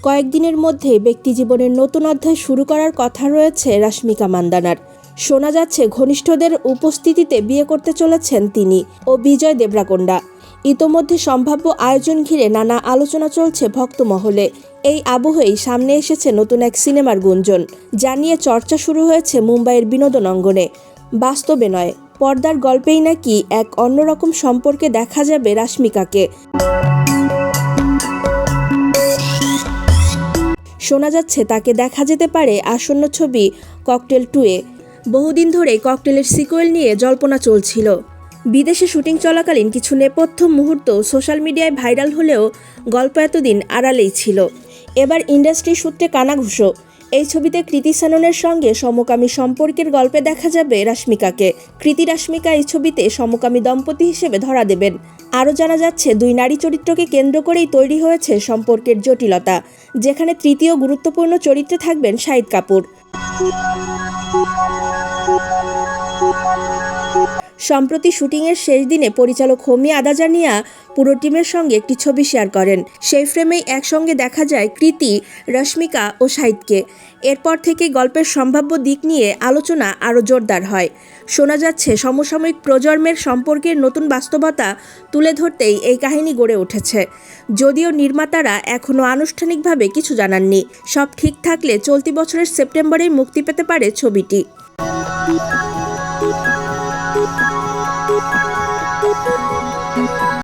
কয়েকদিনের মধ্যেই ব্যক্তিজীবনের নতুন অধ্যায় শুরু করার কথা রয়েছে রাশমিকা মান্দানার। শোনা যাচ্ছে ঘনিষ্ঠদের উপস্থিতিতে বিয়ে করতে চলেছেন তিনি ও বিজয় দেবরাকোন্ডা। ইতোমধ্যে সম্ভাব্য আয়োজন ঘিরে নানা আলোচনা চলছে ভক্তমহলে। এই আবহেই সামনে এসেছে নতুন এক সিনেমার গুঞ্জন, যা নিয়ে চর্চা শুরু হয়েছে মুম্বাইয়ের বিনোদন অঙ্গনে। বাস্তবে নয়, পর্দার গল্পেই নাকি এক অন্যরকম সম্পর্কে দেখা যাবে রাশমিকাকে। শোনা যাচ্ছে তাকে দেখা যেতে পারে আসন্ন ছবি ককটেল 2-এ। বহুদিন ধরেই ককটেলের সিক্যুয়েল নিয়ে জল্পনা চলছিল। বিদেশে শুটিং চলাকালীন কিছু নেপথ্য মুহূর্ত সোশ্যাল মিডিয়ায় ভাইরাল হলেও গল্প এতদিন আড়ালেই ছিল। এবার ইন্ডাস্ট্রি সূত্রে কানাঘুষো, এই ছবিতে কৃতি সেননের সঙ্গে সমকামী সম্পর্কের গল্পে দেখা যাবে রাশমিকাকে। কৃতি রাশমিকা এই ছবিতে সমকামী দম্পতি হিসেবে ধরা দেবেন। আরও জানা যাচ্ছে, দুই নারী চরিত্রকে কেন্দ্র করেই তৈরি হয়েছে সম্পর্কের জটিলতা, যেখানে তৃতীয় গুরুত্বপূর্ণ চরিত্রে থাকবেন শাহিদ কাপুর। সম্প্রতি শুটিংয়ের শেষ দিনে পরিচালক হোমি আদাজানিয়া পুরো টিমের সঙ্গে একটি ছবি শেয়ার করেন। সেই ফ্রেমেই একসঙ্গে দেখা যায় কৃতি, রাশমিকা ও শাহিদকে। এরপর থেকে গল্পের সম্ভাব্য দিক নিয়ে আলোচনা আরও জোরদার হয়। শোনা যাচ্ছে সমসাময়িক প্রজন্মের সম্পর্কের নতুন বাস্তবতা তুলে ধরতেই এই কাহিনী গড়ে উঠেছে। যদিও নির্মাতারা এখনও আনুষ্ঠানিকভাবে কিছু জানাননি। সব ঠিক থাকলে চলতি বছরের সেপ্টেম্বরেই মুক্তি পেতে পারে ছবিটি।